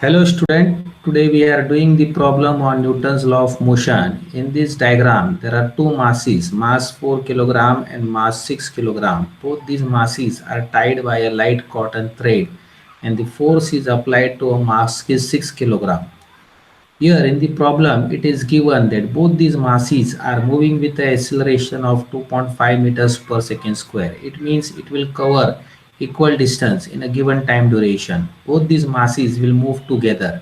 Hello student, today we are doing the problem on Newton's law of motion. In this diagram, there are two masses, mass 4 kilogram and mass 6 kilogram. Both these masses are tied by a light cotton thread and the force is applied to a mass is 6 kilogram. Here in the problem, it is given that both these masses are moving with an acceleration of 2.5 meters per second square. It means it will cover equal distance in a given time duration. Both these masses will move together.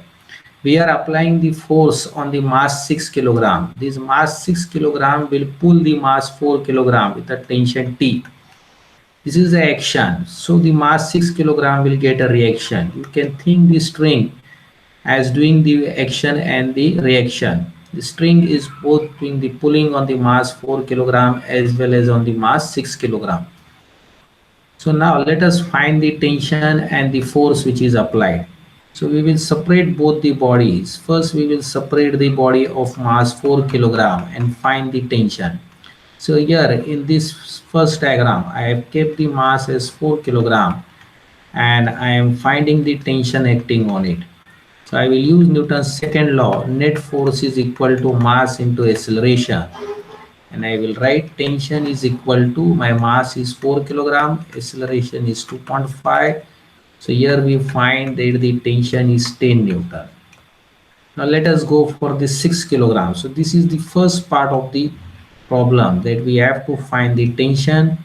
We are applying the force on the mass 6 kilogram. This mass 6 kilogram will pull the mass 4 kilogram with a tension T. This is the action. So the mass 6 kilogram will get a reaction. You can think the string as doing the action and the reaction. The string is both doing the pulling on the mass 4 kilogram as well as on the mass 6 kilogram. So now let us find the tension and the force which is applied. So we will separate both the bodies. First we will separate the body of mass 4 kilogram and find the tension. So here in this first diagram I have kept the mass as 4 kilogram and I am finding the tension acting on it. So I will use Newton's second law, net force is equal to mass into acceleration. And I will write tension is equal to, my mass is 4 kilogram, acceleration is 2.5. So here we find that the tension is 10 Newton. Now let us go for the 6 kilogram. So this is the first part of the problem, that we have to find the tension.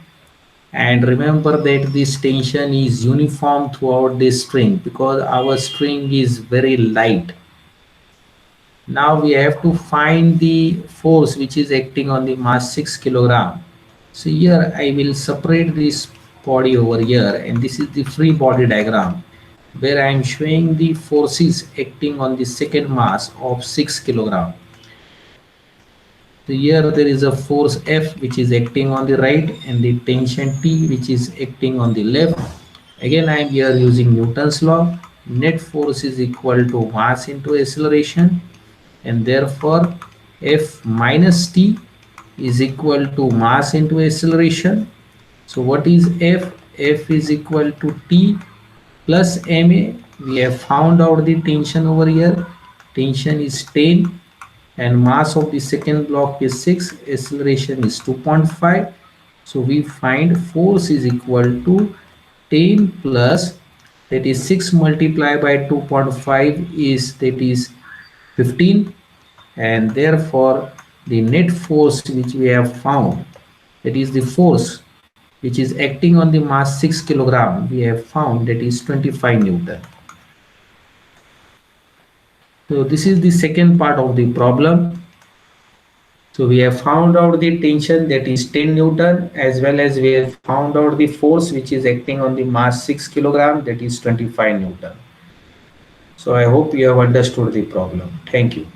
And remember that this tension is uniform throughout this string because our string is very light. Now we have to find the force which is acting on the mass 6 kilogram. So here I will separate this body over here, and this is the free body diagram where I am showing the forces acting on the second mass of 6 kilogram. So here there is a force F which is acting on the right and the tension T which is acting on the left. Again I am here using Newton's law. Net force is equal to mass into acceleration, and therefore F minus T is equal to mass into acceleration. So what is F? F is equal to T plus ma. We have found out the tension over here. Tension is 10 and mass of the second block is 6, acceleration is 2.5. So we find force is equal to 10 plus, that is 6 multiplied by 2.5 is, that is 15, and therefore the net force which we have found, that is the force which is acting on the mass 6 kilogram, we have found that is 25 Newton. So this is the second part of the problem. So we have found out the tension, that is 10 Newton, as well as we have found out the force which is acting on the mass 6 kilogram, that is 25 Newton. So I hope you have understood the problem. Thank you.